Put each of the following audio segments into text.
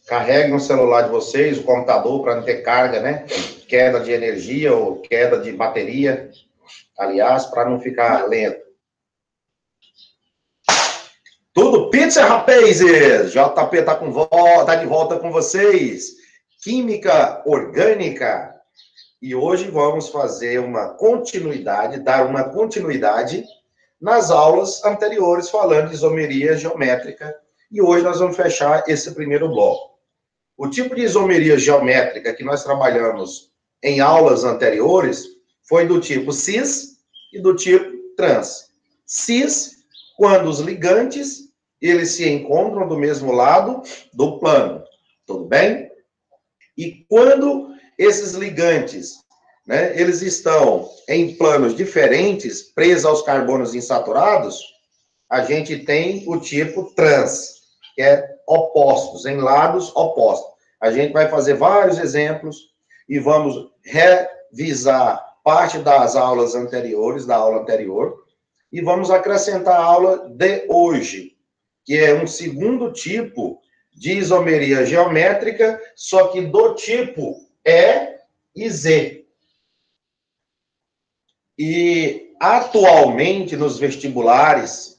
Carregue no celular de vocês, o computador, para não ter carga, né? Queda de energia ou queda de bateria. Aliás, para não ficar lento. Tudo pizza, rapazes! JP tá de volta com vocês. Química orgânica. E hoje vamos fazer uma continuidade, dar uma continuidade nas aulas anteriores, falando de isomeria geométrica. E hoje nós vamos fechar esse primeiro bloco. O tipo de isomeria geométrica que nós trabalhamos em aulas anteriores foi do tipo cis e do tipo trans. Cis, quando os ligantes, eles se encontram do mesmo lado do plano. Tudo bem? E quando esses ligantes, né, eles estão em planos diferentes, presos aos carbonos insaturados, a gente tem o tipo trans, que é opostos, em lados opostos. A gente vai fazer vários exemplos e vamos revisar parte das aulas anteriores, da aula anterior, e vamos acrescentar a aula de hoje, que é um segundo tipo de isomeria geométrica, só que do tipo E e Z. E atualmente nos vestibulares,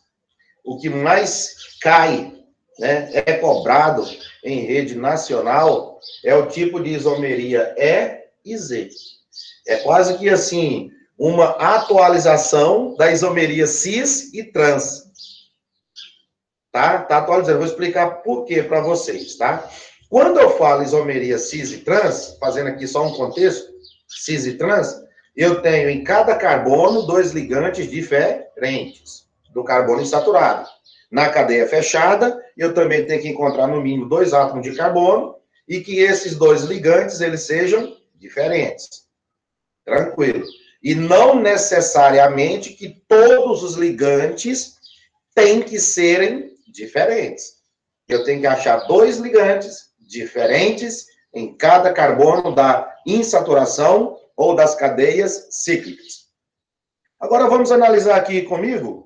o que mais cai, né, é cobrado em rede nacional, é o tipo de isomeria E e Z. É quase que assim, uma atualização da isomeria cis e trans. Tá? Tá atualizando. Vou explicar por quê para vocês, tá? Quando eu falo isomeria cis e trans, fazendo aqui só um contexto, cis e trans, eu tenho em cada carbono 2 ligantes diferentes do carbono insaturado. Na cadeia fechada, eu também tenho que encontrar no mínimo 2 átomos de carbono e que esses 2 ligantes eles sejam diferentes. Tranquilo. E não necessariamente que todos os ligantes têm que serem diferentes. Eu tenho que achar 2 ligantes diferentes em cada carbono da insaturação ou das cadeias cíclicas. Agora vamos analisar aqui comigo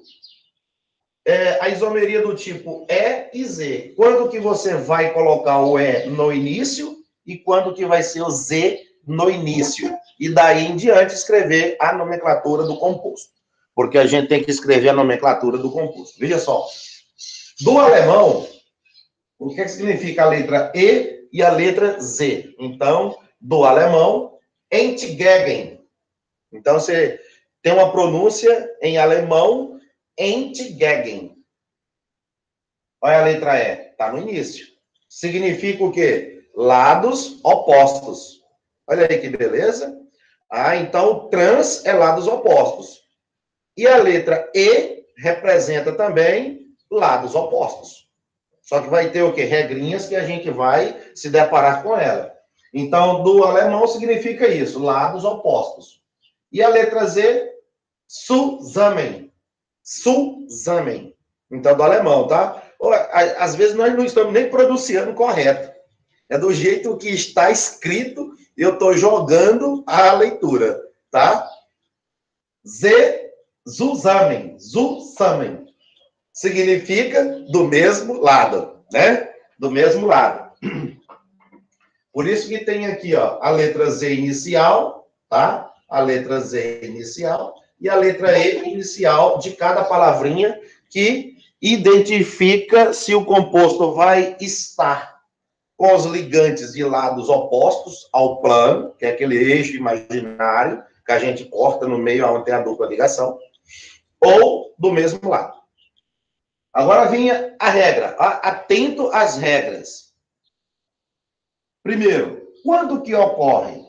a isomeria do tipo E e Z. Quando que você vai colocar o E no início e quando que vai ser o Z no início. E daí em diante escrever a nomenclatura do composto. Porque a gente tem que escrever a nomenclatura do composto. Veja só. Do alemão, o que significa a letra E e a letra Z? Então, do alemão, entgegen. Então, você tem uma pronúncia em alemão, entgegen. Olha a letra E, está no início. Significa o quê? Lados opostos. Olha aí que beleza. Ah, então, trans é lados opostos. E a letra E representa também lados opostos. Só que vai ter o quê? Regrinhas que a gente vai se deparar com ela. Então, do alemão significa isso, lados opostos. E a letra Z, zusammen. Zusammen. Então, do alemão, tá? Às vezes nós não estamos nem pronunciando correto. É do jeito que está escrito, eu estou jogando a leitura, tá? Z, zusammen. Zusammen. Significa do mesmo lado, né? Do mesmo lado. Por isso que tem aqui, ó, a letra Z inicial, tá? A letra Z inicial e a letra E inicial de cada palavrinha que identifica se o composto vai estar com os ligantes de lados opostos ao plano, que é aquele eixo imaginário que a gente corta no meio onde tem a dupla ligação, ou do mesmo lado. Agora vinha a regra. Atento às regras. Primeiro, quando que ocorre?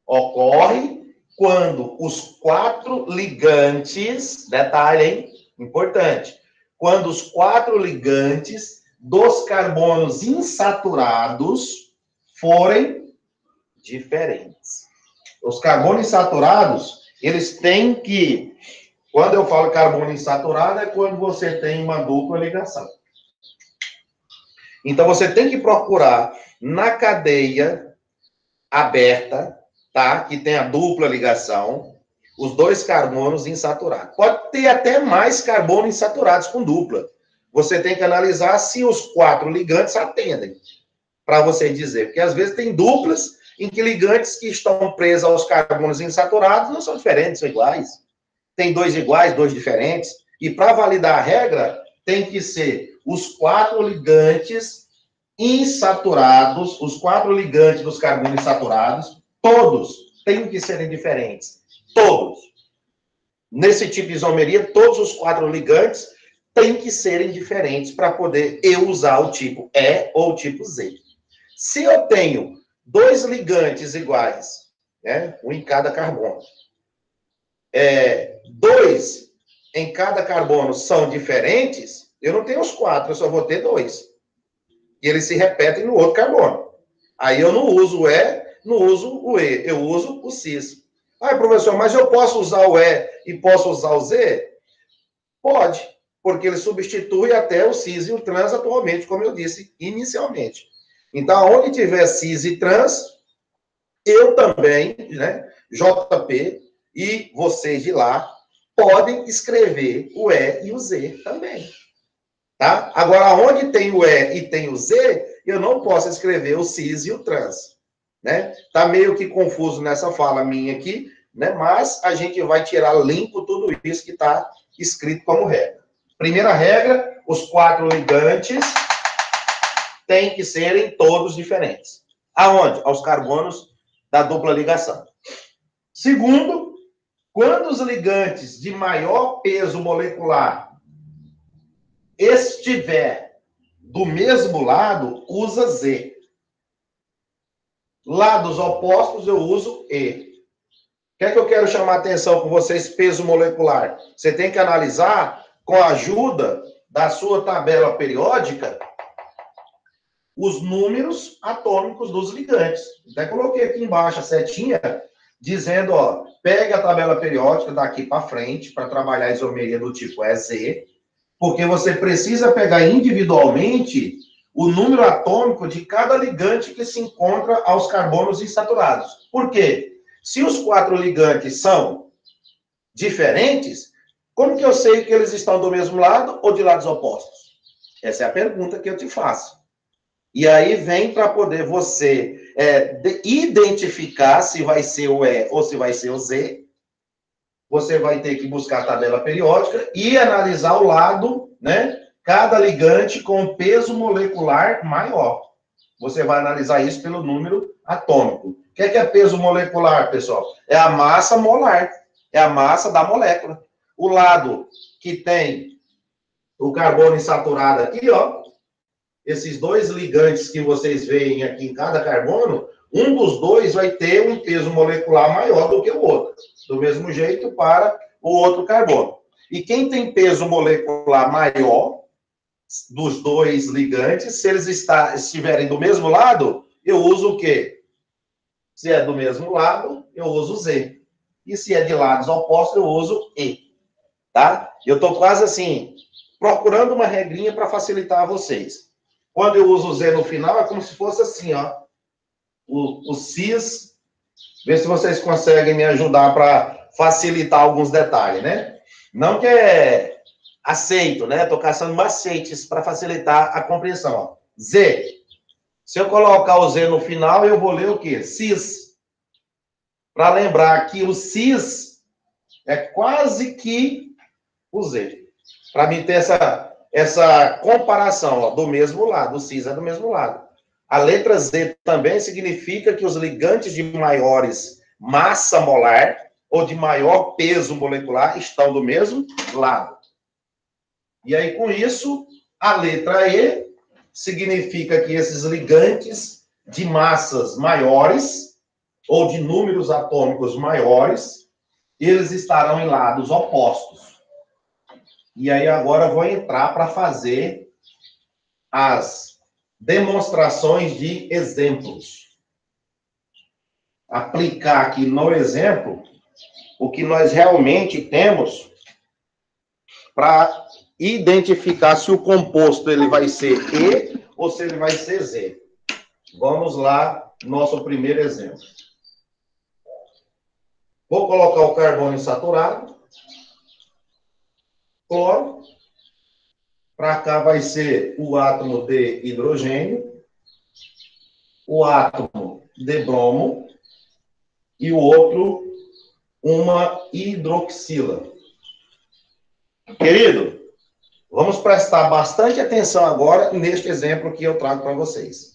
Ocorre quando os 4 ligantes, detalhe, hein? Importante. Quando os 4 ligantes dos carbonos insaturados forem diferentes. Os carbonos insaturados, eles têm que... Quando eu falo carbono insaturado, é quando você tem uma dupla ligação. Então, você tem que procurar na cadeia aberta, tá? Que tem a dupla ligação, os dois carbonos insaturados. Pode ter até mais carbonos insaturados com dupla. Você tem que analisar se os 4 ligantes atendem, para você dizer. Porque, às vezes, tem duplas em que ligantes que estão presos aos carbonos insaturados não são diferentes, são iguais. Tem 2 iguais, 2 diferentes. E, para validar a regra, tem que ser os 4 ligantes insaturados, os 4 ligantes dos carbonos insaturados, todos têm que serem diferentes. Todos. Nesse tipo de isomeria, todos os 4 ligantes têm que serem diferentes para poder eu usar o tipo E ou o tipo Z. Se eu tenho 2 ligantes iguais, né, um em cada carbono, 2 em cada carbono são diferentes, eu não tenho os 4, eu só vou ter 2. E eles se repetem no outro carbono. Aí eu não uso o E, não uso o E, eu uso o cis. Ah, professor, mas eu posso usar o E e posso usar o Z? Pode, porque ele substitui até o cis e o trans atualmente, como eu disse inicialmente. Então, onde tiver cis e trans, eu também, né, JP, e vocês de lá, podem escrever o E e o Z também. Tá? Agora, onde tem o E e tem o Z, eu não posso escrever o cis e o trans. Né? Tá meio que confuso nessa fala minha aqui, né? Mas a gente vai tirar limpo tudo isso que está escrito como regra. Primeira regra, os 4 ligantes têm que serem todos diferentes. Aonde? Aos carbonos da dupla ligação. Segundo, quando os ligantes de maior peso molecular estiver do mesmo lado, usa Z. Lados opostos, eu uso E. O que é que eu quero chamar a atenção com vocês, peso molecular? Você tem que analisar, com a ajuda da sua tabela periódica, os números atômicos dos ligantes. Até coloquei aqui embaixo a setinha, dizendo, ó, pegue a tabela periódica daqui para frente, para trabalhar a isomeria do tipo EZ, porque você precisa pegar individualmente o número atômico de cada ligante que se encontra aos carbonos insaturados. Por quê? Se os 4 ligantes são diferentes, como que eu sei que eles estão do mesmo lado ou de lados opostos? Essa é a pergunta que eu te faço. E aí vem para poder você identificar se vai ser o E ou se vai ser o Z. Você vai ter que buscar a tabela periódica e analisar o lado, né? Cada ligante com peso molecular maior. Você vai analisar isso pelo número atômico. O que é peso molecular, pessoal? É a massa molar. É a massa da molécula. O lado que tem o carbono insaturado aqui, ó. Esses 2 ligantes que vocês veem aqui em cada carbono, um dos 2 vai ter um peso molecular maior do que o outro. Do mesmo jeito para o outro carbono. E quem tem peso molecular maior dos 2 ligantes, se eles estiverem do mesmo lado, eu uso o quê? Se é do mesmo lado, eu uso Z. E se é de lados opostos, eu uso E. Tá? Eu estou quase assim, procurando uma regrinha para facilitar a vocês. Quando eu uso o Z no final, é como se fosse assim, ó. O cis. Vê se vocês conseguem me ajudar para facilitar alguns detalhes, né? Não que é aceito, né? Estou caçando macetes para facilitar a compreensão. Ó. Z. Se eu colocar o Z no final, eu vou ler o quê? Cis. Para lembrar que o cis é quase que o Z. Para mim ter essa comparação, ó, do mesmo lado. O cis é do mesmo lado. A letra Z também significa que os ligantes de maiores massa molar ou de maior peso molecular estão do mesmo lado. E aí, com isso, a letra E significa que esses ligantes de massas maiores ou de números atômicos maiores, eles estarão em lados opostos. E aí, agora, eu vou entrar para fazer as demonstrações de exemplos. Aplicar aqui no exemplo o que nós realmente temos para identificar se o composto ele vai ser E ou se ele vai ser Z. Vamos lá, nosso primeiro exemplo. Vou colocar o carbono insaturado, cloro. Para cá vai ser o átomo de hidrogênio, o átomo de bromo e o outro uma hidroxila. Querido, vamos prestar bastante atenção agora neste exemplo que eu trago para vocês.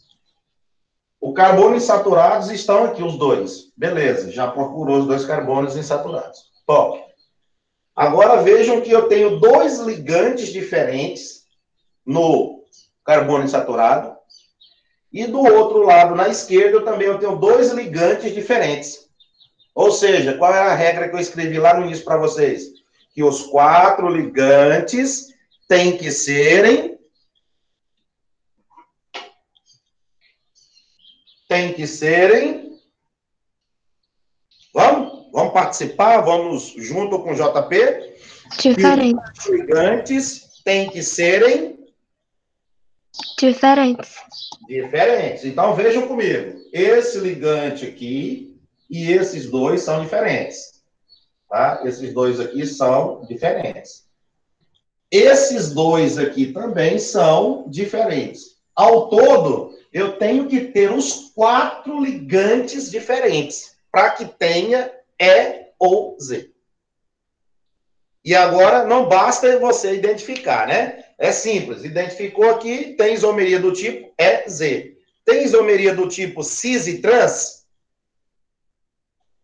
O carbono insaturados estão aqui os dois. Beleza, já procurou os dois carbonos insaturados. Top. Agora vejam que eu tenho dois ligantes diferentes no carbono insaturado. E do outro lado, na esquerda, eu tenho dois ligantes diferentes. Ou seja, qual é a regra que eu escrevi lá no início para vocês? Que os 4 ligantes têm que serem... Vamos participar? Vamos junto com o JP? Diferentes. Os ligantes têm que serem... Diferentes. Então, vejam comigo. Esse ligante aqui e esses dois são diferentes. Tá? Esses dois aqui são diferentes. Esses dois aqui também são diferentes. Ao todo, eu tenho que ter os 4 ligantes diferentes para que tenha E ou Z. E agora, não basta você identificar, né? É simples. Identificou aqui, tem isomeria do tipo EZ. Tem isomeria do tipo cis e trans?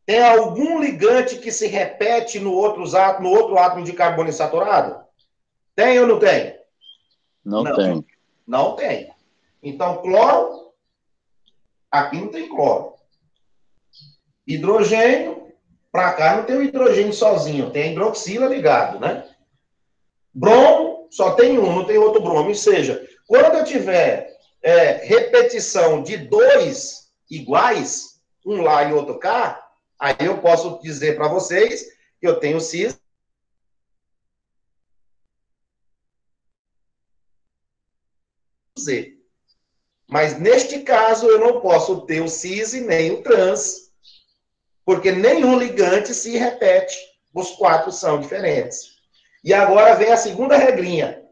Tem algum ligante que se repete no outro átomo de carbono insaturado? Tem ou não tem? Não tem. Não tem. Então, cloro, aqui não tem cloro. Hidrogênio, para cá não tem o hidrogênio sozinho, tem a hidroxila ligado, né? Bromo, só tem um, não tem outro bromo. Ou seja, quando eu tiver repetição de 2 iguais, um lá e outro cá, aí eu posso dizer para vocês que eu tenho cis Z. Mas neste caso eu não posso ter o cis e nem o trans, porque nenhum ligante se repete. Os 4 são diferentes. E agora vem a segunda regrinha.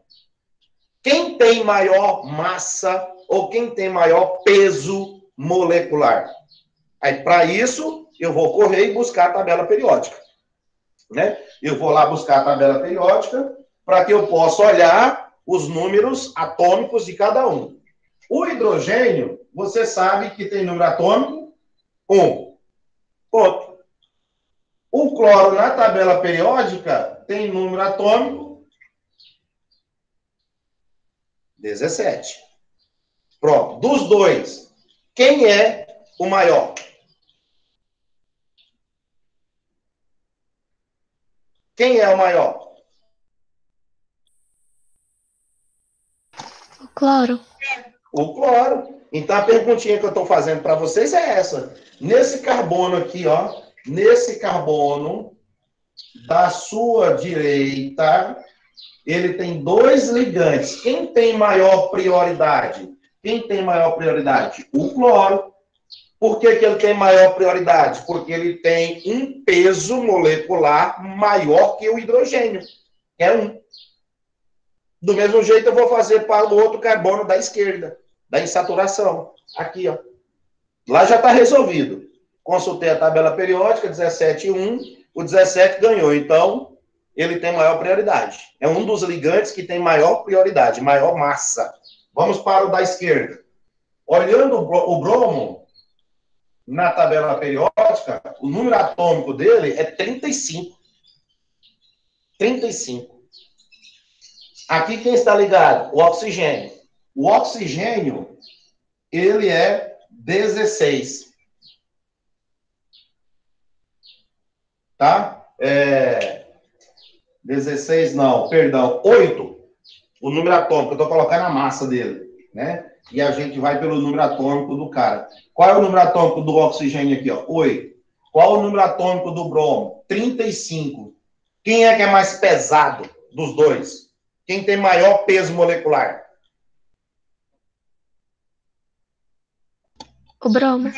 Quem tem maior massa ou quem tem maior peso molecular? Aí, para isso, eu vou correr e buscar a tabela periódica. Né? Eu vou lá buscar a tabela periódica para que eu possa olhar os números atômicos de cada um. O hidrogênio, você sabe que tem número atômico 1. Ponto. O cloro, na tabela periódica, tem número atômico 17. Pronto. Dos dois, quem é o maior? Quem é o maior? O cloro. O cloro. Então, a perguntinha que eu estou fazendo para vocês é essa. Nesse carbono aqui, ó, nesse carbono da sua direita, ele tem 2 ligantes. Quem tem maior prioridade? Quem tem maior prioridade? O cloro. Por que ele tem maior prioridade? Porque ele tem um peso molecular maior que o hidrogênio. É 1. Do mesmo jeito, eu vou fazer para o outro carbono da esquerda, da insaturação. Aqui, ó. Lá já está resolvido. Consultei a tabela periódica, 17,1. O 17 ganhou. Então, ele tem maior prioridade. É um dos ligantes que tem maior prioridade, maior massa. Vamos para o da esquerda. Olhando o bromo, na tabela periódica, o número atômico dele é 35. 35. Aqui quem está ligado? O oxigênio. O oxigênio, ele é 16. Tá? 16 não, perdão, 8. O número atômico, eu estou colocando a massa dele, né? E a gente vai pelo número atômico do cara. Qual é o número atômico do oxigênio aqui, ó? 8. Qual é o número atômico do bromo? 35. Quem é que é mais pesado dos dois? Quem tem maior peso molecular? O bromo.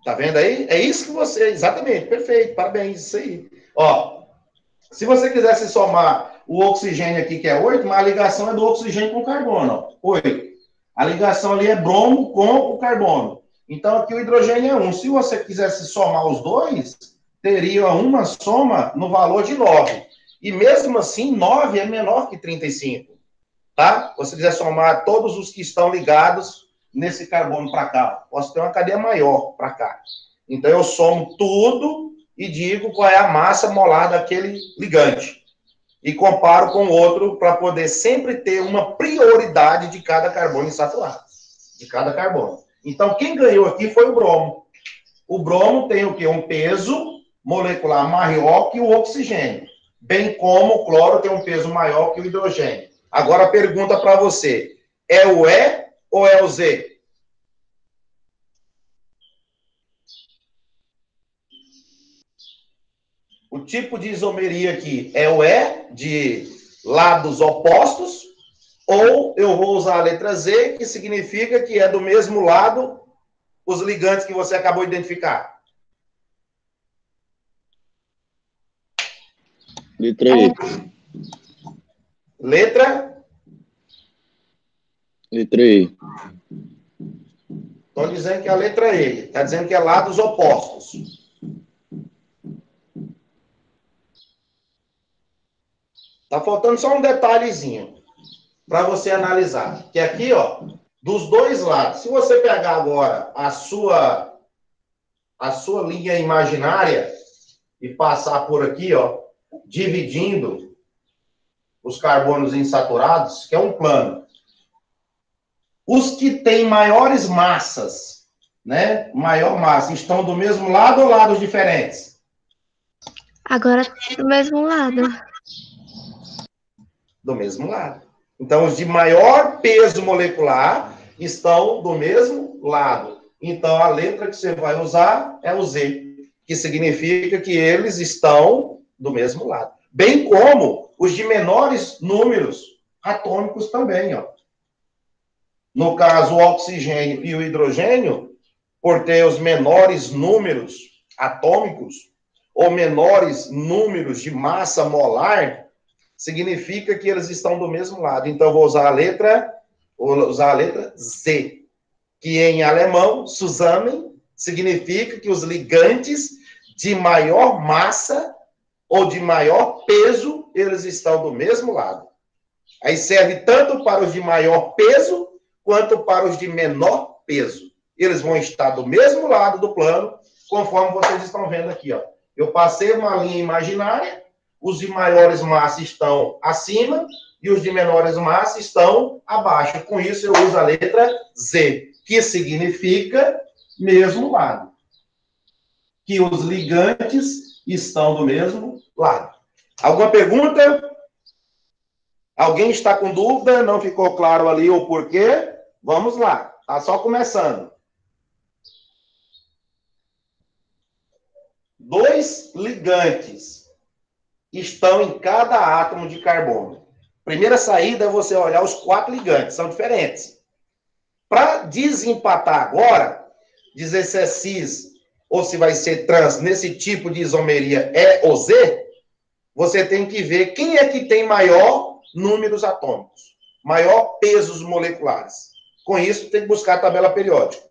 Tá vendo aí? É isso que você... Exatamente, perfeito, parabéns, isso aí. Ó, se você quisesse somar o oxigênio aqui, que é 8, mas a ligação é do oxigênio com o carbono, ó, 8. A ligação ali é bromo com o carbono. Então, aqui o hidrogênio é 1. Se você quisesse somar os dois, teria uma soma no valor de 9. E mesmo assim, 9 é menor que 35. Tá? Se você quiser somar todos os que estão ligados nesse carbono para cá, posso ter uma cadeia maior para cá. Então, eu somo tudo e digo qual é a massa molar daquele ligante. E comparo com o outro para poder sempre ter uma prioridade de cada carbono insaturado. De cada carbono. Então, quem ganhou aqui foi o bromo. O bromo tem o quê? Um peso molecular maior que o oxigênio. Bem como o cloro tem um peso maior que o hidrogênio. Agora, a pergunta para você. É o E ou é o Z? O tipo de isomeria aqui é o E, de lados opostos, ou eu vou usar a letra Z, que significa que é do mesmo lado os ligantes que você acabou de identificar. Letra E. Letra? Letra E. Estão dizendo que é a letra E. Está dizendo que é lados opostos. Está faltando só um detalhezinho para você analisar. Que aqui, ó, dos dois lados, se você pegar agora a sua linha imaginária e passar por aqui, ó, dividindo os carbonos insaturados, que é um plano. Os que têm maiores massas, né? Maior massa, estão do mesmo lado ou lados diferentes? Agora do mesmo lado. Do mesmo lado. Então, os de maior peso molecular estão do mesmo lado. Então, a letra que você vai usar é o Z, que significa que eles estão do mesmo lado. Bem como os de menores números atômicos também, ó. No caso, o oxigênio e o hidrogênio, por ter os menores números atômicos, ou menores números de massa molar, significa que eles estão do mesmo lado. Então, eu vou usar a letra Z, que em alemão, Zusammen, significa que os ligantes de maior massa ou de maior peso, eles estão do mesmo lado. Aí serve tanto para os de maior peso, quanto para os de menor peso. Eles vão estar do mesmo lado do plano, conforme vocês estão vendo aqui, ó. Eu passei uma linha imaginária, os de maiores massas estão acima e os de menores massas estão abaixo. Com isso, eu uso a letra Z, que significa mesmo lado. Que os ligantes estão do mesmo lado. Alguma pergunta? Alguém está com dúvida? Não ficou claro ali o porquê? Vamos lá. Está só começando. Dois ligantes estão em cada átomo de carbono. Primeira saída é você olhar os 4 ligantes, são diferentes. Para desempatar agora, dizer se é cis ou se vai ser trans nesse tipo de isomeria E ou Z, você tem que ver quem é que tem maior números atômicos, maior pesos moleculares. Com isso, tem que buscar a tabela periódica.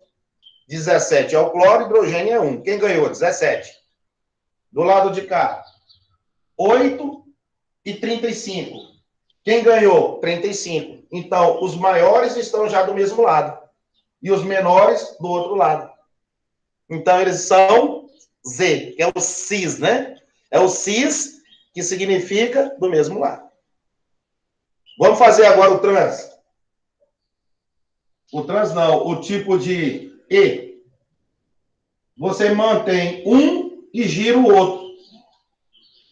17 é o cloro, hidrogênio é 1. Quem ganhou? 17. Do lado de cá, 8 e 35. Quem ganhou? 35. Então, os maiores estão já do mesmo lado. E os menores do outro lado. Então, eles são Z, que é o cis, né? É o cis, que significa do mesmo lado. Vamos fazer agora o trans. O trans não, o tipo de E. Você mantém um e gira o outro.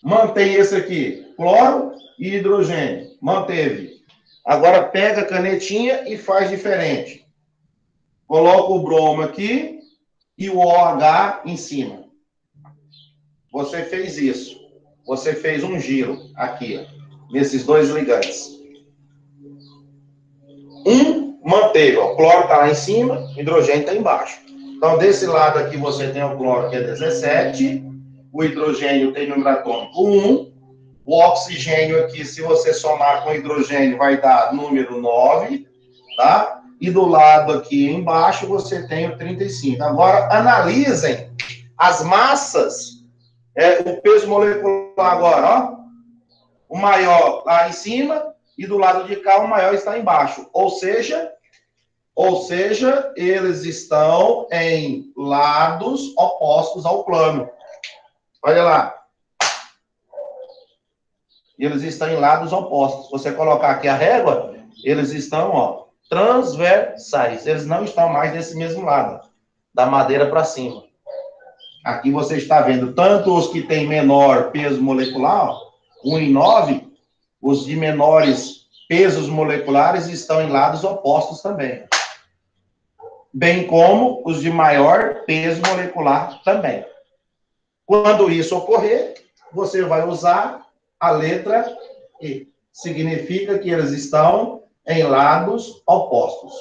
Mantém esse aqui, cloro e hidrogênio. Manteve. Agora pega a canetinha e faz diferente. Coloca o bromo aqui e o OH em cima. Você fez isso. Você fez um giro aqui, ó, nesses dois ligantes. Um manteve, ó, o cloro está lá em cima, o hidrogênio está embaixo. Então, desse lado aqui você tem o cloro, que é 17, o hidrogênio tem número atômico 1, o oxigênio aqui, se você somar com o hidrogênio, vai dar número 9, tá? E do lado aqui embaixo você tem o 35. Agora, analisem as massas, o peso molecular agora, ó. O maior lá em cima e do lado de cá o maior está embaixo. Ou seja, eles estão em lados opostos ao plano. Olha lá. Eles estão em lados opostos. Se você colocar aqui a régua, eles estão, ó, transversais. Eles não estão mais nesse mesmo lado, da madeira para cima. Aqui você está vendo tanto os que têm menor peso molecular, 1 e 9, os de menores pesos moleculares estão em lados opostos também. Bem como os de maior peso molecular também. Quando isso ocorrer, você vai usar a letra E. Significa que eles estão em lados opostos.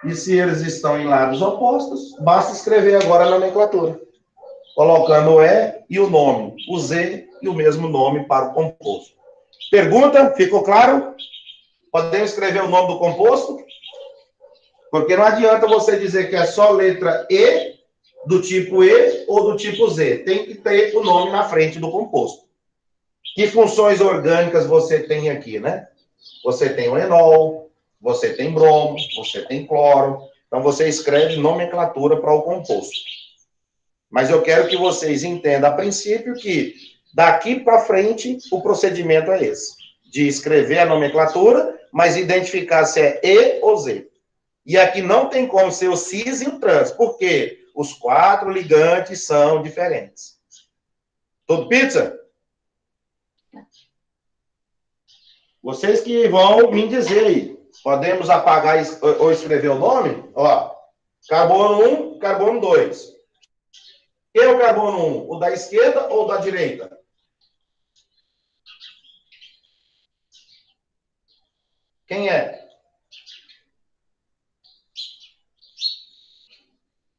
E se eles estão em lados opostos, basta escrever agora a nomenclatura, colocando o E e o nome, o Z e o mesmo nome para o composto. Pergunta? Ficou claro? Podemos escrever o nome do composto? Porque não adianta você dizer que é só letra E, do tipo E ou do tipo Z. Tem que ter o nome na frente do composto. Que funções orgânicas você tem aqui, né? Você tem o enol, você tem bromo, você tem cloro. Então, você escreve nomenclatura para o composto. Mas eu quero que vocês entendam, a princípio, que daqui para frente o procedimento é esse. De escrever a nomenclatura, mas identificar se é E ou Z. E aqui não tem como ser o cis e o trans, porque os 4 ligantes são diferentes. Tudo pizza? Vocês que vão me dizer aí. Podemos apagar ou escrever o nome? Ó, carbono 1, carbono 2. Quem é o carbono 1? O da esquerda ou da direita? Quem é?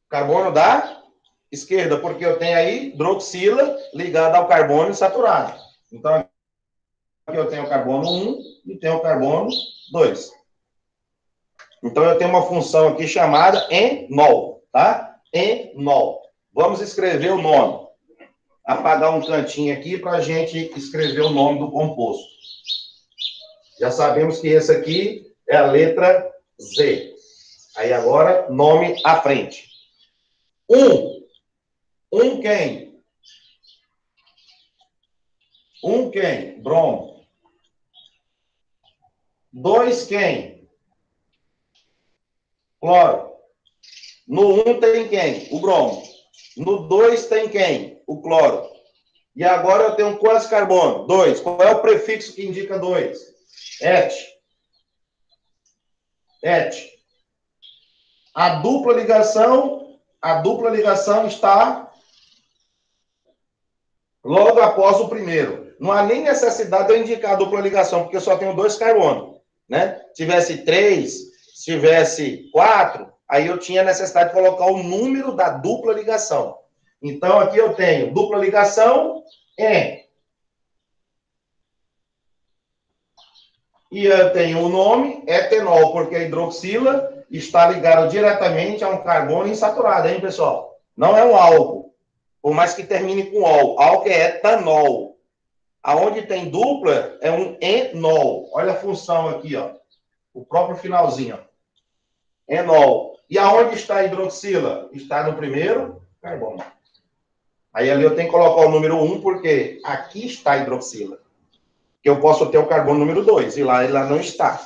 Carbono da esquerda, porque eu tenho aí hidroxila ligada ao carbono saturado. Então, aqui eu tenho o carbono 1 e tenho o carbono 2. Então, eu tenho uma função aqui chamada enol, tá? Enol. Vamos escrever o nome. Apagar um cantinho aqui para a gente escrever o nome do composto. Já sabemos que esse aqui é a letra Z. Aí agora, nome à frente. 1 quem? 1 quem? Bromo. 2 quem? Cloro. No 1 tem quem? O bromo. No 2 tem quem? O cloro. E agora eu tenho quantos carbono? 2. Qual é o prefixo que indica 2? Et. A dupla ligação está logo após o primeiro. Não há nem necessidade de eu indicar a dupla ligação, porque eu só tenho 2 carbonos, né? Se tivesse 3, se tivesse 4, aí eu tinha necessidade de colocar o número da dupla ligação. Então, aqui eu tenho dupla ligação, e eu tenho o nome, etanol, porque a hidroxila está ligada diretamente a um carbono insaturado, hein, pessoal? Não é um álcool, por mais que termine com ol. Álcool é etanol. Aonde tem dupla, é um enol. Olha a função aqui, ó. O próprio finalzinho, ó. Enol. E aonde está a hidroxila? Está no primeiro carbono. Aí ali eu tenho que colocar o número 1, porque aqui está a hidroxila. Que eu posso ter o carbono número 2, e lá não está.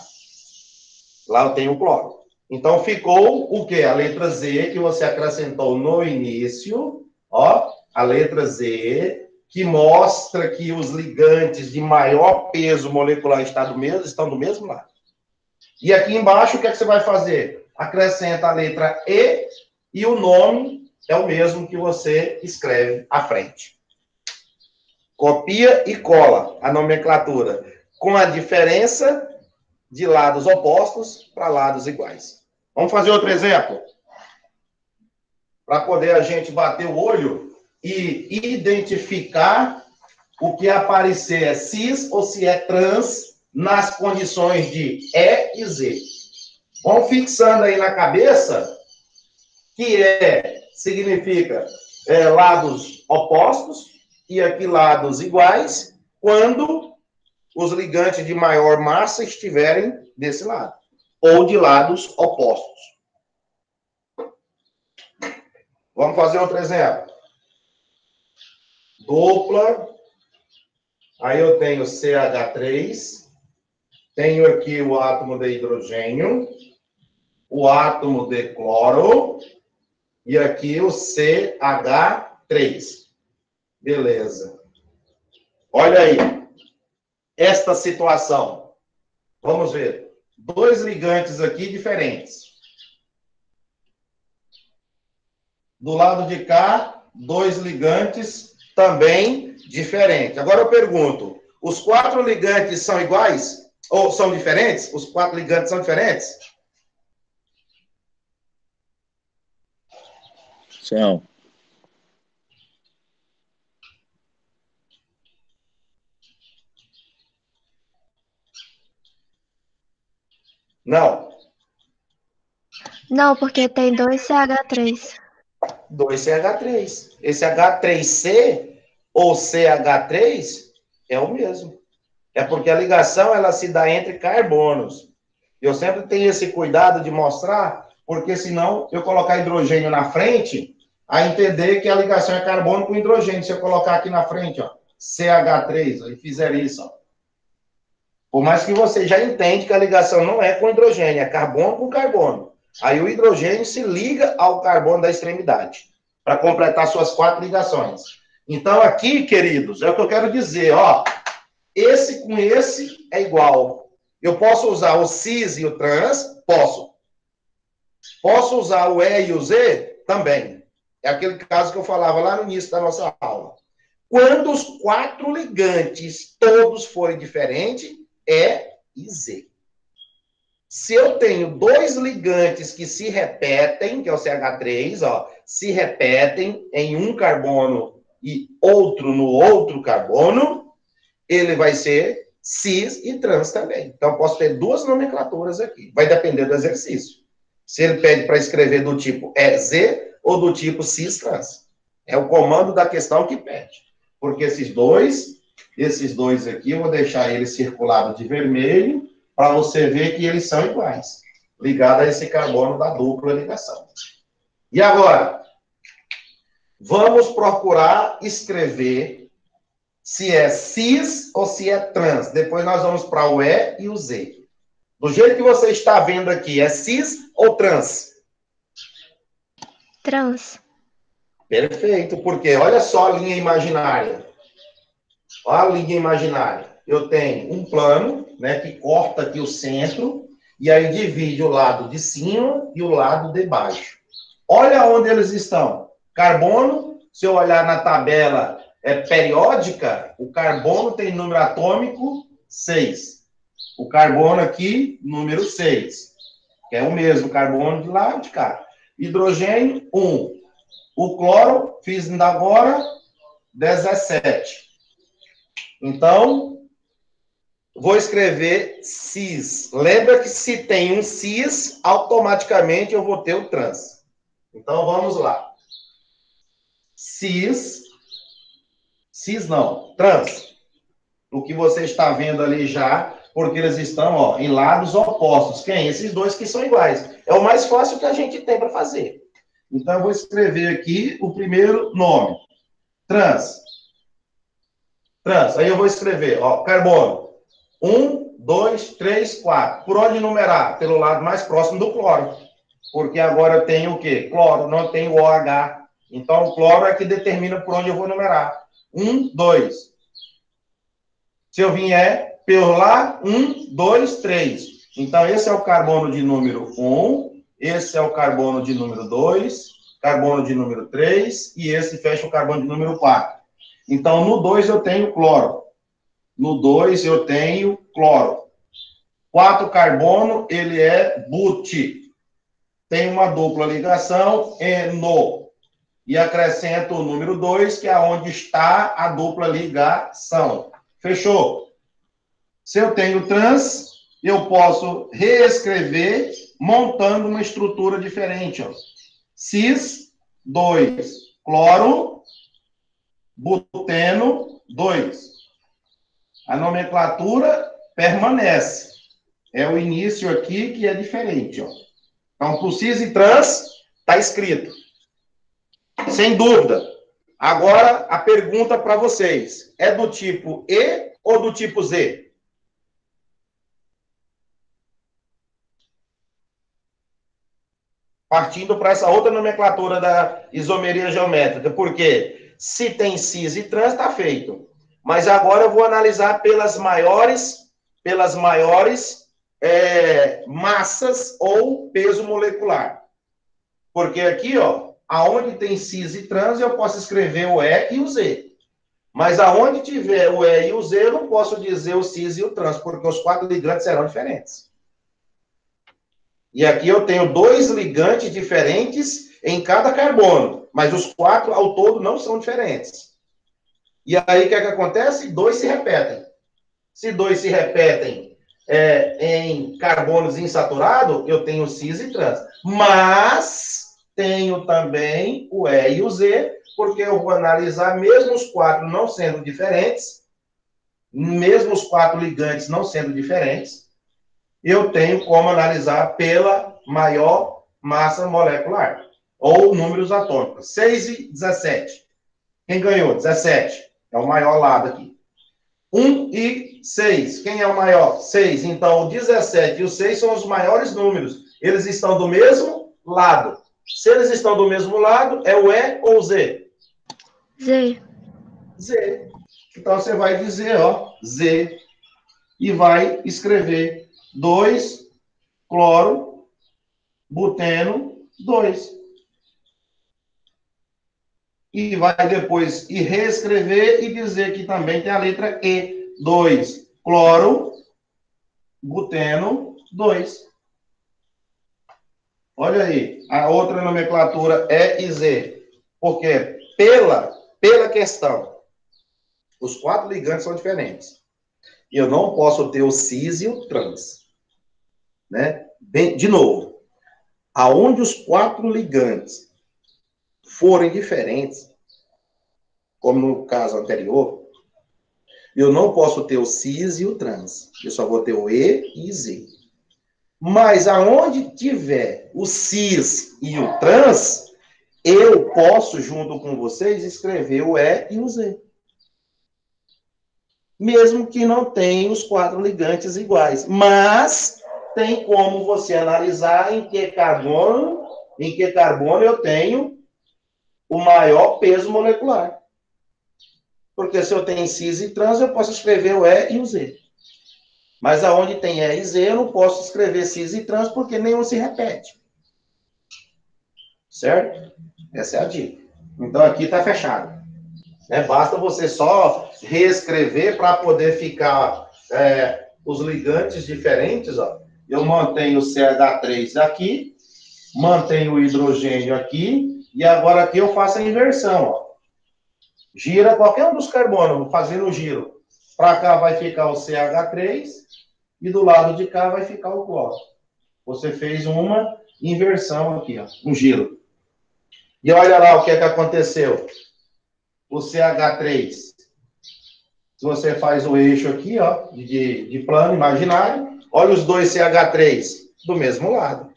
Lá eu tenho o cloro. Então, ficou o quê? A letra Z, que você acrescentou no início, ó, a letra Z, que mostra que os ligantes de maior peso molecular estão do mesmo lado. E aqui embaixo, o que é que você vai fazer? Acrescenta a letra E o nome é o mesmo que você escreve à frente. Copia e cola a nomenclatura, com a diferença de lados opostos para lados iguais. Vamos fazer outro exemplo? para poder a gente bater o olho e identificar o que aparecer é cis ou se é trans nas condições de E e Z. Vão fixando aí na cabeça que significa lados opostos e aqui lados iguais, quando os ligantes de maior massa estiverem desse lado, ou de lados opostos. Vamos fazer outro exemplo. Dupla, aí eu tenho CH3, tenho aqui o átomo de hidrogênio, o átomo de cloro, e aqui o CH3. Beleza. Olha aí, esta situação. Vamos ver. Dois ligantes aqui diferentes. Do lado de cá, dois ligantes também diferentes. Agora eu pergunto, os 4 ligantes são iguais? Ou são diferentes? Os 4 ligantes são diferentes? São. Não. Não, porque tem 2 CH3. 2 CH3. Esse H3C ou CH3 é o mesmo. É porque a ligação ela se dá entre carbonos. Eu sempre tenho esse cuidado de mostrar, porque senão eu colocar hidrogênio na frente, a entender que a ligação é carbono com hidrogênio. Se eu colocar aqui na frente, ó, CH3, e fizer isso, ó. Por mais que você já entende que a ligação não é com hidrogênio, é carbono com carbono. Aí o hidrogênio se liga ao carbono da extremidade, para completar suas 4 ligações. Então, aqui, queridos, é o que eu quero dizer, ó. Esse com esse é igual. Eu posso usar o cis e o trans? Posso. Posso usar o E e o Z? Também. É aquele caso que eu falava lá no início da nossa aula. Quando os 4 ligantes todos forem diferentes, E e Z. Se eu tenho 2 ligantes que se repetem, que é o CH3, ó, se repetem em um carbono e outro no outro carbono, ele vai ser cis e trans também. Então, posso ter 2 nomenclaturas aqui. Vai depender do exercício. Se ele pede para escrever do tipo EZ ou do tipo cis-trans. É o comando da questão que pede. Porque esses dois aqui, eu vou deixar eles circulados de vermelho, para você ver que eles são iguais, ligado a esse carbono da dupla ligação. E agora, vamos procurar escrever se é cis ou se é trans. Depois nós vamos para o E e o Z. Do jeito que você está vendo aqui, é cis ou trans? Trans. Perfeito, porque olha só a linha imaginária. Olha a linha imaginária. Eu tenho um plano, né, que corta aqui o centro, e aí divide o lado de cima e o lado de baixo. Olha onde eles estão. Carbono, se eu olhar na tabela periódica, o carbono tem número atômico 6. O carbono aqui, número 6. Que é o mesmo carbono de lá e de cá. Hidrogênio, 1. O cloro, fiz ainda agora, 17. Então, vou escrever cis. Lembra que se tem um cis, automaticamente eu vou ter o trans. Então, vamos lá. Cis não, trans. O que você está vendo ali já, porque eles estão, ó, em lados opostos. Quem? Esses dois que são iguais. É o mais fácil que a gente tem para fazer. Então, eu vou escrever aqui o primeiro nome. Trans. Trans. Aí eu vou escrever, ó, carbono. 1, 2, 3, 4. Por onde numerar? Pelo lado mais próximo do cloro. Porque agora eu tenho o quê? Cloro, não tenho OH. Então, o cloro é que determina por onde eu vou numerar. 1, 2. Se eu vier pelo lá, 1, 2, 3. Então, esse é o carbono de número 1, esse é o carbono de número 2, carbono de número 3, e esse fecha o carbono de número 4. Então, no 2 eu tenho cloro. No 2 eu tenho cloro. 4 carbono, ele é but. Tem uma dupla ligação, eno. e acrescento o número 2, que é onde está a dupla ligação. Fechou? Se eu tenho trans, eu posso reescrever montando uma estrutura diferente. Ó. Cis 2, cloro, buteno 2. A nomenclatura permanece. É o início aqui que é diferente. Ó. Então, para o cis e trans, está escrito. Sem dúvida. Agora, a pergunta para vocês. É do tipo E ou do tipo Z? Partindo para essa outra nomenclatura da isomeria geométrica. Porque se tem cis e trans, está feito. Mas agora eu vou analisar pelas maiores massas ou peso molecular. Porque aqui, ó, aonde tem cis e trans, eu posso escrever o E e o Z. Mas aonde tiver o E e o Z, eu não posso dizer o cis e o trans, porque os 4 ligantes serão diferentes. E aqui eu tenho 2 ligantes diferentes em cada carbono, mas os 4 ao todo não são diferentes. E aí o que é que acontece? 2 se repetem. Se 2 se repetem em carbonos insaturados, eu tenho cis e trans. Mas tenho também o E e o Z, porque eu vou analisar, mesmo os 4 não sendo diferentes, mesmo os 4 ligantes não sendo diferentes, eu tenho como analisar pela maior massa molecular, ou números atômicos. 6 e 17. Quem ganhou? 17. É o maior lado aqui. 1 e 6. Quem é o maior? 6. Então, o 17 e o 6 são os maiores números. Eles estão do mesmo lado. Se eles estão do mesmo lado, é o E ou Z? Z. Z. Então, você vai dizer, ó, Z. E vai escrever 2, cloro, buteno, 2. E vai depois reescrever e dizer que também tem a letra E. 2, cloro, buteno, 2. Olha aí, a outra nomenclatura é e Z. Porque pela questão, os 4 ligantes são diferentes. E eu não posso ter o cis e o trans. Né? Bem, de novo, aonde os 4 ligantes forem diferentes, como no caso anterior, eu não posso ter o cis e o trans. Eu só vou ter o E e Z. Mas aonde tiver o cis e o trans, eu posso, junto com vocês, escrever o E e o Z. Mesmo que não tenha os 4 ligantes iguais. Mas tem como você analisar em que carbono eu tenho o maior peso molecular. Porque se eu tenho cis e trans, eu posso escrever o E e o Z. Mas aonde tem E e Z, eu não posso escrever cis e trans, porque nenhum se repete. Certo? Essa é a dica. Então, aqui está fechado. Basta você só reescrever para poder ficar os ligantes diferentes. Ó. Eu mantenho o CH3 aqui, mantenho o hidrogênio aqui, e agora aqui eu faço a inversão. Ó. Gira qualquer um dos carbonos, fazendo o giro. Para cá vai ficar o CH3, e do lado de cá vai ficar o cloro. Você fez uma inversão aqui, ó, um giro. E olha lá o que é que aconteceu. O CH3, se você faz o eixo aqui, ó, de plano imaginário, olha os 2 CH3 do mesmo lado.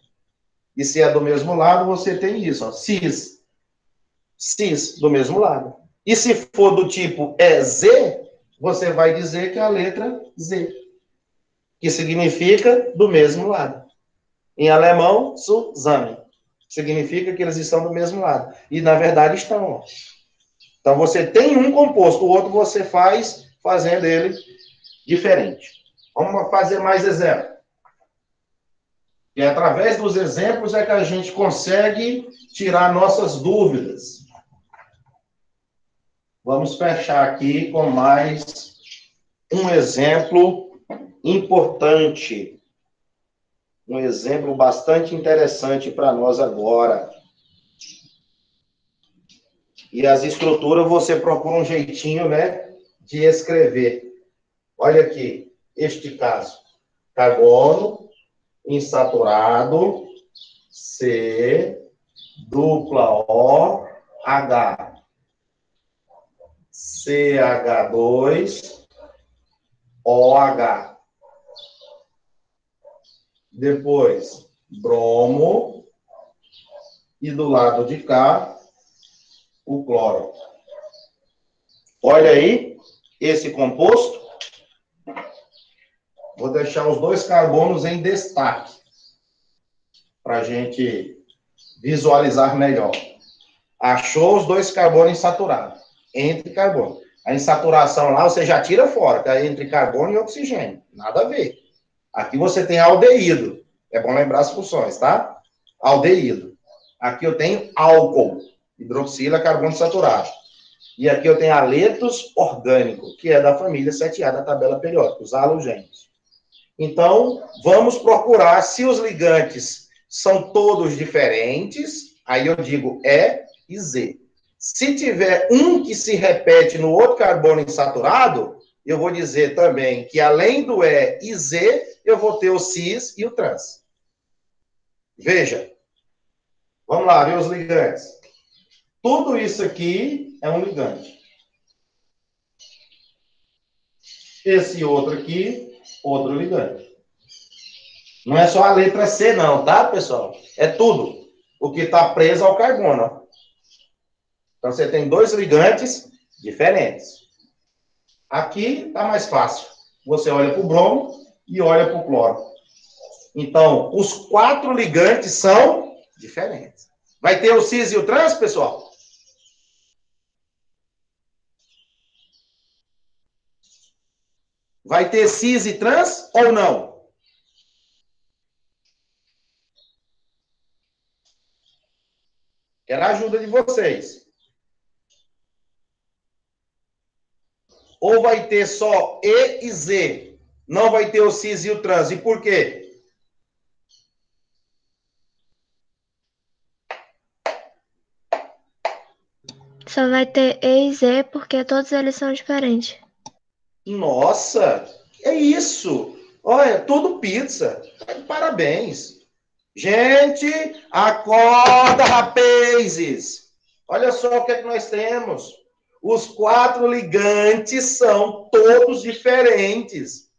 E se é do mesmo lado, você tem isso, ó, cis do mesmo lado. E se for do tipo Z, você vai dizer que é a letra Z, que significa do mesmo lado. Em alemão, zusammen. Significa que eles estão do mesmo lado. E, na verdade, estão, ó. Então, você tem um composto, o outro você faz fazendo ele diferente. Vamos fazer mais exemplos. E através dos exemplos é que a gente consegue tirar nossas dúvidas. Vamos fechar aqui com mais um exemplo importante. Um exemplo bastante interessante para nós agora. E as estruturas você procura um jeitinho, né, de escrever. Olha aqui, este caso. Carbono insaturado, C, dupla O, H. CH2, OH. Depois, bromo. E do lado de cá, o cloro. Olha aí, esse composto. Vou deixar os dois carbonos em destaque, para a gente visualizar melhor. Achou os dois carbonos insaturados, entre carbono. A insaturação lá você já tira fora, que é entre carbono e oxigênio. Nada a ver. Aqui você tem aldeído. É bom lembrar as funções, tá? Aldeído. Aqui eu tenho álcool, hidroxila, carbono saturado. E aqui eu tenho haletos orgânico, que é da família 7A da tabela periódica, os halogênios. Então, vamos procurar se os ligantes são todos diferentes, aí eu digo E e Z. Se tiver um que se repete no outro carbono insaturado, eu vou dizer também que além do E e Z, eu vou ter o cis e o trans. Veja. Vamos lá, ver os ligantes. Tudo isso aqui é um ligante. Esse outro aqui, outro ligante. Não é só a letra C, não, tá, pessoal? É tudo o que está preso ao carbono. Então, você tem dois ligantes diferentes. Aqui está mais fácil. Você olha para o bromo e olha para o cloro. Então, os 4 ligantes são diferentes. Vai ter o cis e o trans, pessoal? Vai ter cis e trans ou não? Quero a ajuda de vocês. Ou vai ter só E e Z? Não vai ter o cis e o trans. E por quê? Só vai ter E e Z porque todos eles são diferentes. Nossa, é isso. Olha, tudo pizza. Parabéns. Gente, acorda, rapazes. Olha só o que é que nós temos. Os 4 ligantes são todos diferentes.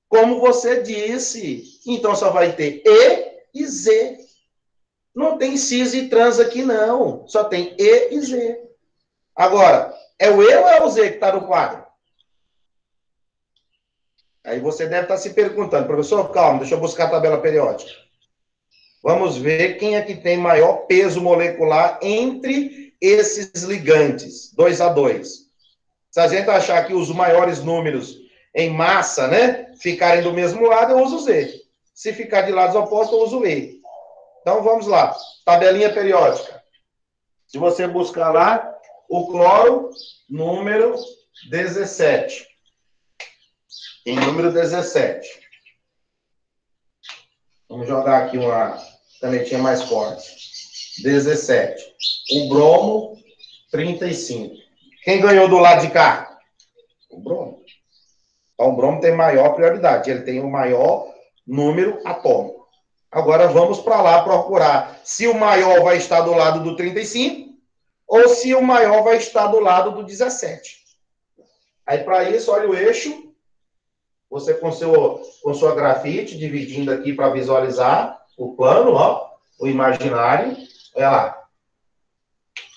Como você disse. Então, só vai ter E e Z. Não tem cis e trans aqui, não. Só tem E e Z. Agora, é o E ou é o Z que está no quadro? Aí você deve estar se perguntando, professor, calma, deixa eu buscar a tabela periódica. Vamos ver quem é que tem maior peso molecular entre esses ligantes, 2 a 2. Se a gente achar que os maiores números em massa, né, ficarem do mesmo lado, eu uso o Z. Se ficar de lados opostos, eu uso o E. Então, vamos lá. Tabelinha periódica. Se você buscar lá, o cloro, número 17. Em número 17. Vamos jogar aqui uma canetinha mais forte. 17. O bromo, 35. Quem ganhou do lado de cá? O bromo. Então, o bromo tem maior prioridade. Ele tem o maior número atômico. Agora, vamos para lá procurar se o maior vai estar do lado do 35 ou se o maior vai estar do lado do 17. Aí, para isso, olha o eixo. Você com sua grafite, dividindo aqui para visualizar o plano, ó, o imaginário. Olha lá.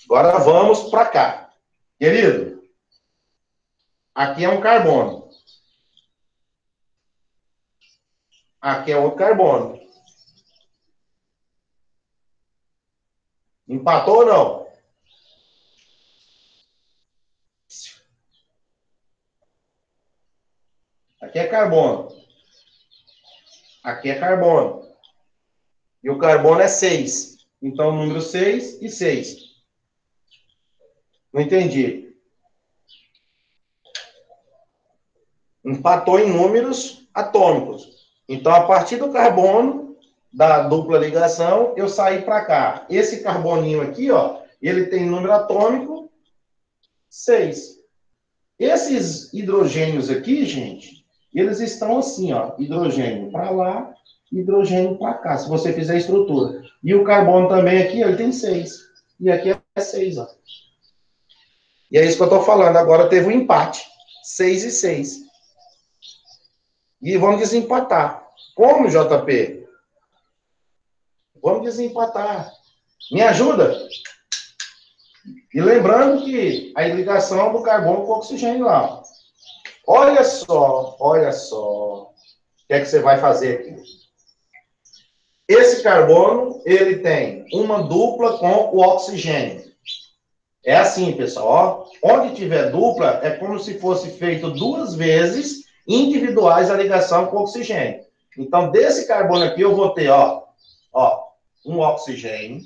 Agora vamos para cá. Querido, aqui é um carbono. Aqui é outro carbono. Empatou ou não? Aqui é carbono. Aqui é carbono. E o carbono é 6. Então, número 6 e 6. Não entendi. Empatou em números atômicos. Então, a partir do carbono, da dupla ligação, eu saí para cá. Esse carboninho aqui, ó, ele tem número atômico 6. Esses hidrogênios aqui, gente, eles estão assim, ó, hidrogênio para lá, hidrogênio para cá, se você fizer a estrutura. E o carbono também aqui, ele tem 6. E aqui é 6, ó. E é isso que eu estou falando. Agora teve um empate. 6 e 6. E vamos desempatar. Como, JP? Vamos desempatar. Me ajuda? E lembrando que a ligação do carbono com o oxigênio lá. Olha só, olha só. O que é que você vai fazer aqui? Esse carbono, ele tem uma dupla com o oxigênio. É assim, pessoal, ó. Onde tiver dupla, é como se fosse feito 2 vezes individuais a ligação com o oxigênio. Então, desse carbono aqui, eu vou ter, ó, um oxigênio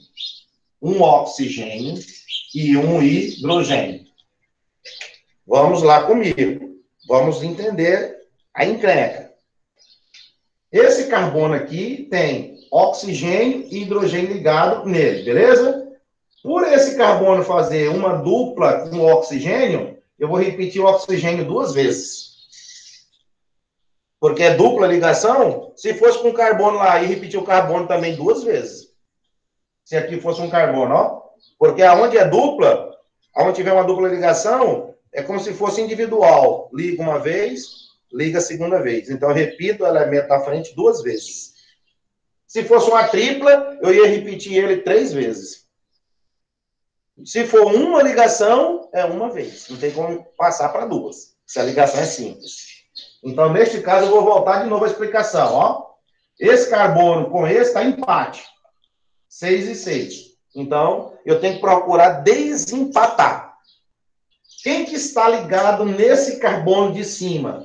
e um hidrogênio. Vamos lá comigo. Vamos entender a encrenca. Esse carbono aqui tem oxigênio e hidrogênio ligado nele, beleza? Por esse carbono fazer uma dupla com o oxigênio, eu vou repetir o oxigênio 2 vezes. Porque é dupla ligação, se fosse com carbono lá e repetir o carbono também 2 vezes. Se aqui fosse um carbono, ó. Porque aonde é dupla, aonde tiver uma dupla ligação, é como se fosse individual. Liga uma vez, liga a segunda vez. Então, eu repito o elemento da frente 2 vezes. Se fosse uma tripla, eu ia repetir ele 3 vezes. Se for uma ligação, é uma vez. Não tem como passar para 2. Se a ligação é simples. Então, neste caso, eu vou voltar de novo a explicação, ó. Esse carbono com esse está empate. 6 e 6. Então, eu tenho que procurar desempatar. Quem que está ligado nesse carbono de cima?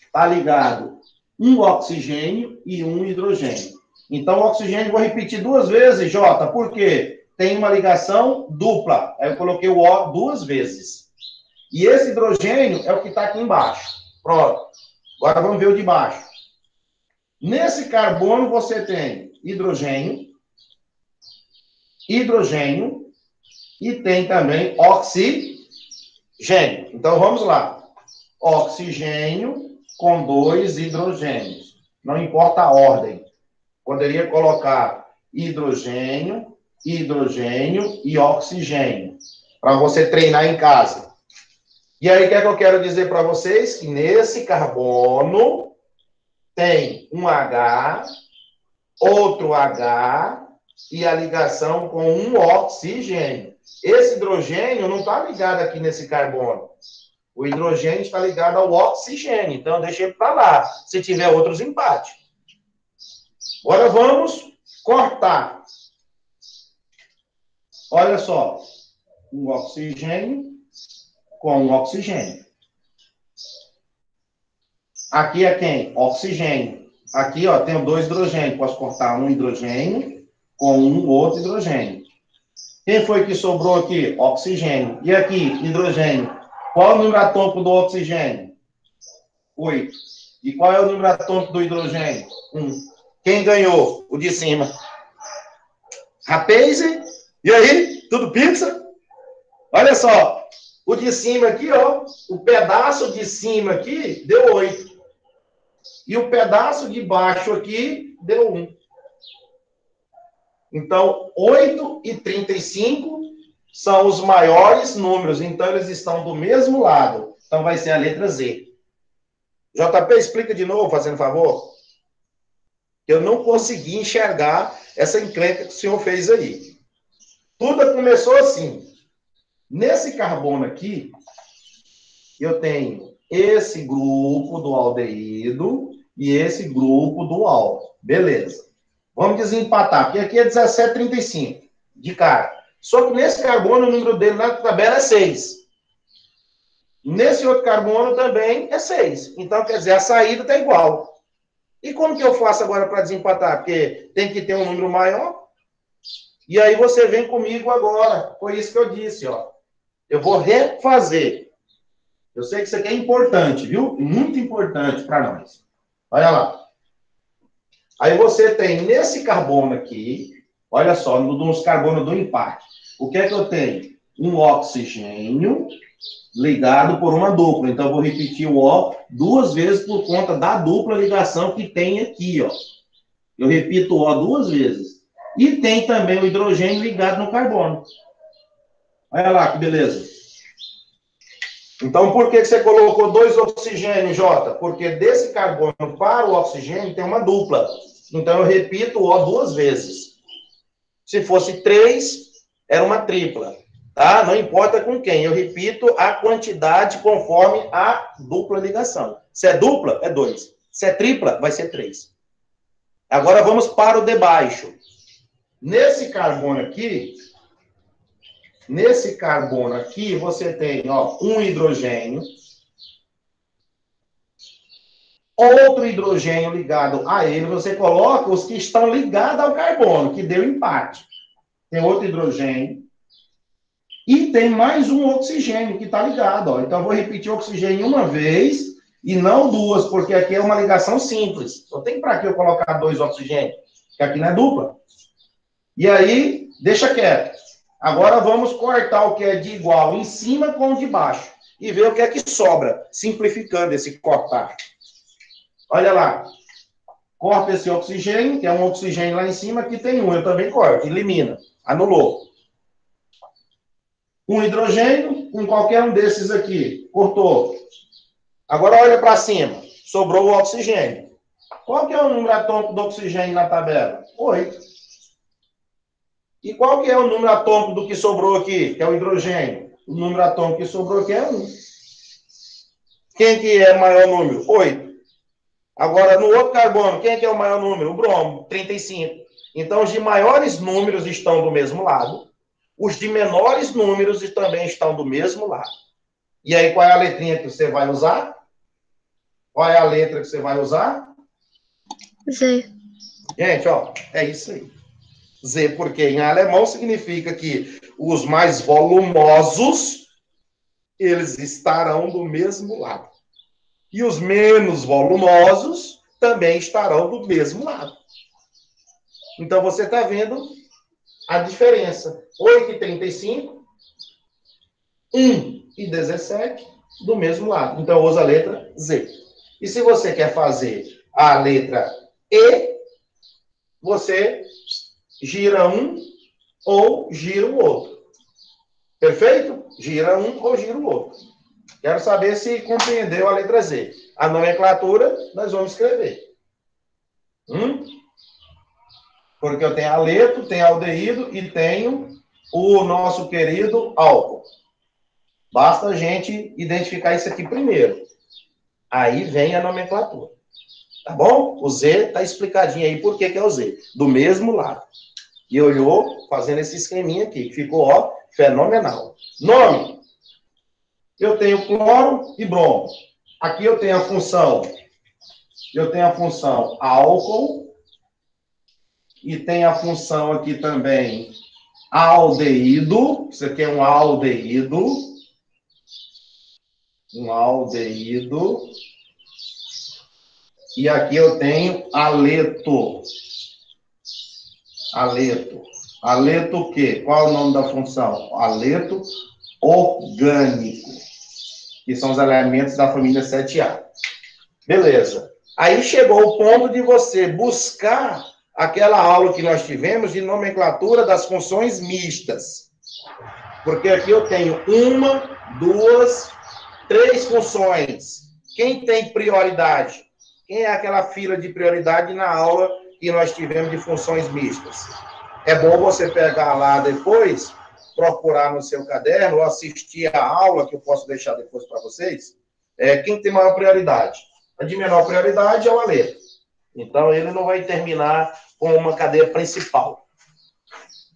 Está ligado um oxigênio e um hidrogênio. Então, o oxigênio eu vou repetir 2 vezes, Jota, por quê? Tem uma ligação dupla. Aí eu coloquei o O 2 vezes. E esse hidrogênio é o que está aqui embaixo. Pronto. Agora vamos ver o de baixo. Nesse carbono você tem hidrogênio e tem também oxigênio. Então vamos lá. Oxigênio com 2 hidrogênios. Não importa a ordem. Poderia colocar hidrogênio e oxigênio. Para você treinar em casa. E aí, o que é que eu quero dizer para vocês? Que nesse carbono tem um H, outro H e a ligação com um oxigênio. Esse hidrogênio não está ligado aqui nesse carbono. O hidrogênio está ligado ao oxigênio. Então, deixa ele para lá, se tiver outros empates. Agora vamos cortar. Olha só. Um oxigênio com um oxigênio. Aqui é quem? Oxigênio. Aqui, ó, tem 2 hidrogênios. Posso cortar um hidrogênio com um outro hidrogênio. Quem foi que sobrou aqui? Oxigênio. E aqui, hidrogênio. Qual é o número atômico do oxigênio? 8. E qual é o número atômico do hidrogênio? 1. Quem ganhou? O de cima. Rapaz, e aí? Tudo pizza? Olha só. O de cima aqui, ó, o pedaço de cima aqui deu 8. E o pedaço de baixo aqui deu 1. Então, 8 e 35 são os maiores números. Então, eles estão do mesmo lado. Então, vai ser a letra Z. JP, explica de novo, fazendo favor. Eu não consegui enxergar essa encrenca que o senhor fez aí. Tudo começou assim. Nesse carbono aqui, eu tenho esse grupo do aldeído e esse grupo do ál. Beleza. Vamos desempatar, porque aqui é 17,35 de cara. Só que nesse carbono, o número dele na tabela é 6. Nesse outro carbono também é 6. Então, quer dizer, a saída está igual. E como que eu faço agora para desempatar? Porque tem que ter um número maior. E aí você vem comigo agora. Foi isso que eu disse, ó. Eu vou refazer. Eu sei que isso aqui é importante, viu? Muito importante para nós. Olha lá. Aí você tem nesse carbono aqui, olha só, nos carbonos do empate. o que é que eu tenho? Um oxigênio ligado por uma dupla. Então, eu vou repetir o O duas vezes por conta da dupla ligação que tem aqui, ó. Eu repito o O duas vezes. E tem também o hidrogênio ligado no carbono. Olha lá, que beleza. Então, por que você colocou 2 oxigênios, Jota? Porque desse carbono para o oxigênio tem uma dupla. Então, eu repito o O duas vezes. Se fosse 3, era uma tripla. Tá? Não importa com quem. Eu repito a quantidade conforme a dupla ligação. Se é dupla, é 2. Se é tripla, vai ser 3. Agora, vamos para o de baixo. Nesse carbono aqui, você tem, ó, um hidrogênio, outro hidrogênio ligado a ele, você coloca os que estão ligados ao carbono, que deu empate. Tem outro hidrogênio, e tem mais um oxigênio que está ligado, ó. Então, eu vou repetir o oxigênio uma vez, e não duas, porque aqui é uma ligação simples. Só tem para que eu colocar 2 oxigênios, que aqui não é dupla. E aí, deixa quieto. Agora vamos cortar o que é de igual em cima com o de baixo. E ver o que é que sobra, simplificando esse cortar. Olha lá. Corta esse oxigênio, que é um oxigênio lá em cima, aqui tem um, eu também corto, elimina, anulou. Um hidrogênio, com qualquer um desses aqui, cortou. Agora olha para cima, sobrou o oxigênio. Qual que é o número atômico do oxigênio na tabela? 8. E qual que é o número atômico do que sobrou aqui, que é o hidrogênio? O número atômico que sobrou aqui é 1. Quem que é o maior número? 8. Agora, no outro carbono, quem que é o maior número? O bromo, 35. Então, os de maiores números estão do mesmo lado. Os de menores números também estão do mesmo lado. E aí, qual é a letrinha que você vai usar? Qual é a letra que você vai usar? Z. Gente, ó, é isso aí. Z, porque em alemão significa que os mais volumosos, eles estarão do mesmo lado. E os menos volumosos também estarão do mesmo lado. Então, você está vendo a diferença. 8,35, 1,17, do mesmo lado. Então, usa a letra Z. E se você quer fazer a letra E, você gira um ou gira o outro. Perfeito? Gira um ou gira o outro. Quero saber se compreendeu a letra Z. A nomenclatura, nós vamos escrever. Porque eu tenho aleto, tenho aldeído e tenho o nosso querido álcool. Basta a gente identificar isso aqui primeiro. Aí vem a nomenclatura. Tá bom? O Z está explicadinho aí por que é o Z. Do mesmo lado. E olhou fazendo esse esqueminha aqui, que ficou, ó, fenomenal. Nome. Eu tenho cloro e bromo. Aqui eu tenho a função álcool e tem a função aqui também aldeído. Isso aqui é um aldeído. Um aldeído. E aqui eu tenho aleto. Aleto. Aleto o quê? Qual é o nome da função? Aleto orgânico, que são os elementos da família 7A. Beleza. Aí chegou o ponto de você buscar aquela aula que nós tivemos de nomenclatura das funções mistas. Porque aqui eu tenho 1, 2, 3 funções. Quem tem prioridade? Quem é aquela fila de prioridade na aula que nós tivemos de funções mistas? É bom você pegar lá depois, procurar no seu caderno, ou assistir a aula, que eu posso deixar depois para vocês. Quem tem maior prioridade? A de menor prioridade é o aleto. Então, ele não vai terminar com uma cadeia principal.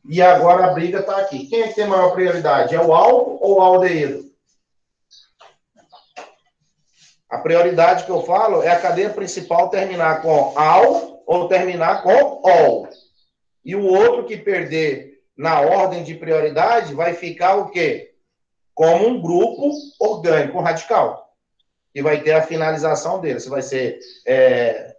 E agora a briga está aqui. Quem é que tem maior prioridade? É o álcool ou o aldeído? A prioridade que eu falo é a cadeia principal terminar com al ou terminar com ol. E o outro que perder na ordem de prioridade vai ficar o quê? Como um grupo orgânico radical. E vai ter a finalização dele. Se vai ser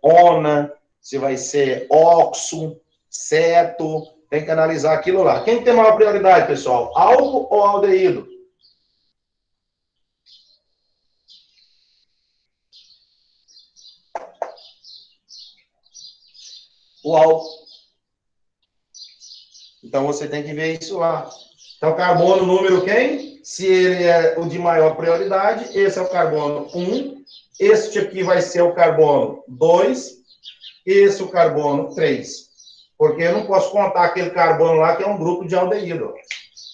ona, se vai ser oxo, ceto, Tem que analisar aquilo lá. Quem tem maior prioridade, pessoal? Álcool ou aldeído? O álcool. Então, você tem que ver isso lá. Então, carbono número quem? Se ele é o de maior prioridade, esse é o carbono 1. Este aqui vai ser o carbono 2. Esse é o carbono 3. Porque eu não posso contar aquele carbono lá que é um grupo de aldeído.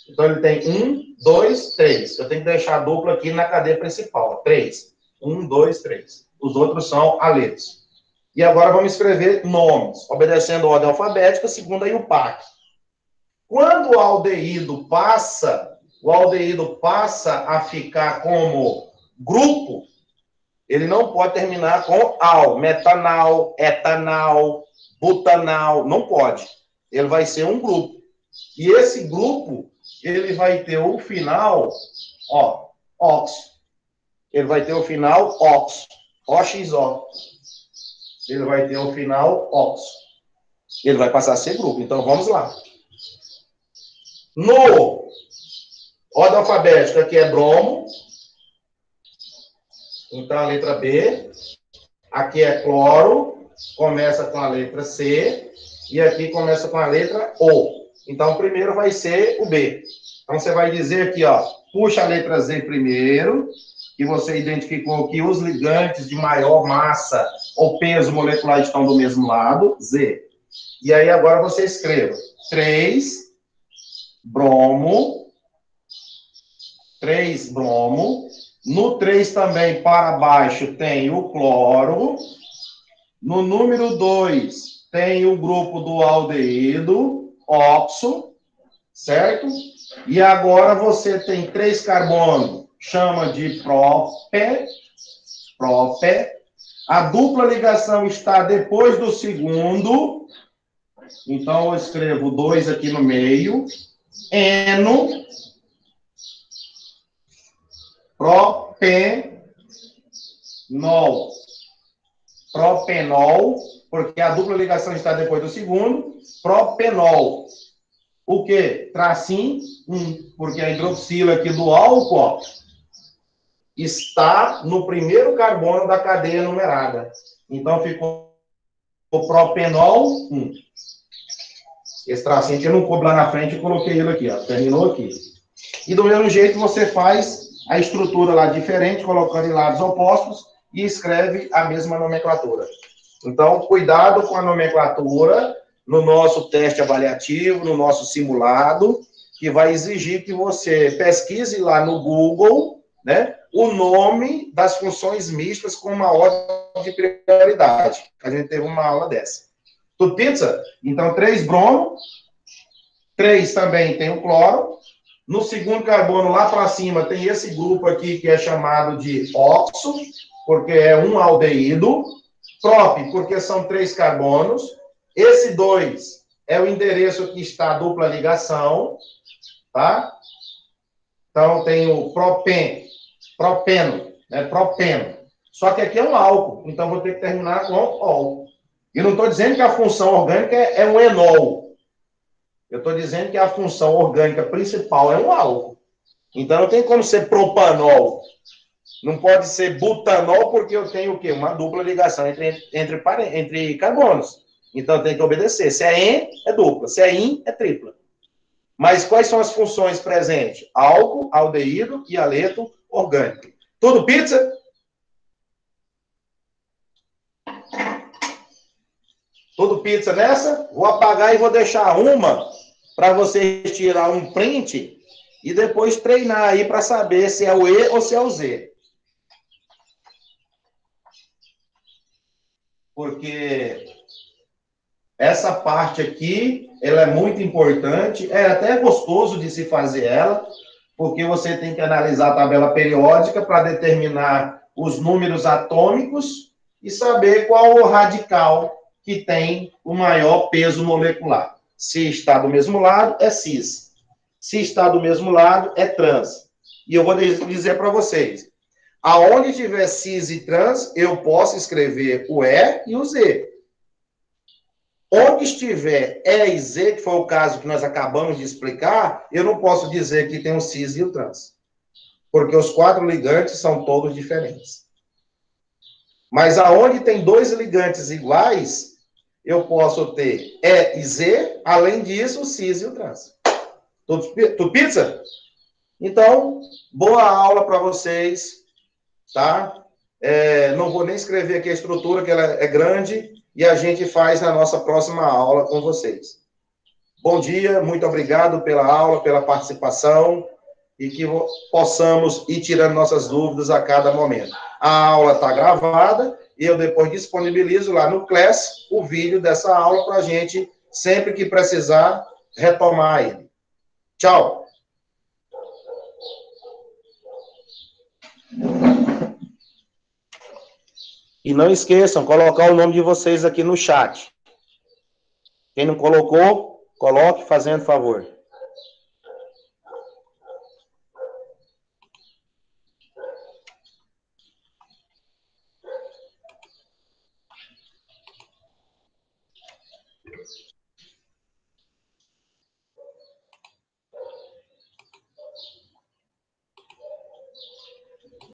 Então, ele tem 1, 2, 3. Eu tenho que deixar a dupla aqui na cadeia principal. 3. 1, 2, 3. Os outros são aletos. E agora vamos escrever nomes, obedecendo a ordem alfabética, segundo a IUPAC. Quando o aldeído passa a ficar como grupo, ele não pode terminar com al, metanal, etanal, butanal, não pode. Ele vai ser um grupo. E esse grupo, ele vai ter o final, ó, ox. Ele vai ter o final ox, OXO. Ele vai ter o final ox. Ele vai passar a ser grupo. Então, vamos lá. No ordem alfabética, aqui é bromo. Então, a letra B. Aqui é cloro. Começa com a letra C. E aqui começa com a letra O. Então, o primeiro vai ser o B. Então, você vai dizer aqui, ó. Puxa a letra Z primeiro. Que você identificou que os ligantes de maior massa ou peso molecular estão do mesmo lado. Z. E aí, agora você escreva 3 bromo. 3 bromo. No 3 também, para baixo, tem o cloro. No número 2, tem o grupo do aldeído, oxo, certo? E agora você tem 3 carbonos, chama de prope. A dupla ligação está depois do segundo. Então, eu escrevo 2 aqui no meio. Eno. Propenol, porque a dupla ligação está depois do segundo. Propenol. O quê? Tracinho 1, porque a hidroxila aqui do álcool, ó, está no primeiro carbono da cadeia numerada. Então, ficou o propenol 1. Esse tracinho que eu não coube lá na frente, eu coloquei ele aqui, ó. Terminou aqui. E do mesmo jeito, você faz a estrutura lá diferente, colocando em lados opostos, e escreve a mesma nomenclatura. Então, cuidado com a nomenclatura no nosso teste avaliativo, no nosso simulado, que vai exigir que você pesquise lá no Google, né, o nome das funções mistas com uma ordem de prioridade. A gente teve uma aula dessa. Tudo pizza? Então, 3 bromo, 3 também tem o cloro. No segundo carbono, lá para cima, tem esse grupo aqui que é chamado de oxo, porque é um aldeído. Prop, porque são 3 carbonos. Esse 2 é o endereço que está a dupla ligação, tá? Então, tem o propeno, né? Propeno. Só que aqui é um álcool, então vou ter que terminar com ol. E não estou dizendo que a função orgânica é um enol. Eu estou dizendo que a função orgânica principal é um álcool. Então, não tem como ser propanol. Não pode ser butanol, porque eu tenho o quê? Uma dupla ligação entre carbonos. Então, tem que obedecer. Se é en, é dupla. Se é in, é tripla. Mas quais são as funções presentes? Álcool, aldeído e aleto orgânico. Tudo pizza? Tudo pizza nessa? Vou apagar e vou deixar uma para vocês tirar um print e depois treinar aí para saber se é o E ou se é o Z. Porque essa parte aqui, ela é muito importante, é até gostoso de se fazer ela, porque você tem que analisar a tabela periódica para determinar os números atômicos e saber qual o radical que tem o maior peso molecular. Se está do mesmo lado, é cis. Se está do mesmo lado, é trans. E eu vou dizer para vocês, aonde tiver cis e trans, eu posso escrever o E e o Z. Onde estiver E e Z, que foi o caso que nós acabamos de explicar, eu não posso dizer que tem o cis e o trans. Porque os 4 ligantes são todos diferentes. Mas aonde tem 2 ligantes iguais, eu posso ter E e Z, além disso, o cis e o trans. Tudo pizza? Então, boa aula para vocês, tá? Não vou nem escrever aqui a estrutura, que ela é grande, e a gente faz na nossa próxima aula com vocês. Bom dia, muito obrigado pela aula, pela participação, e que possamos ir tirando nossas dúvidas a cada momento. A aula está gravada, e eu depois disponibilizo lá no Class o vídeo dessa aula para a gente, sempre que precisar, retomar ele. Tchau! E não esqueçam, colocar o nome de vocês aqui no chat. Quem não colocou, coloque, fazendo favor.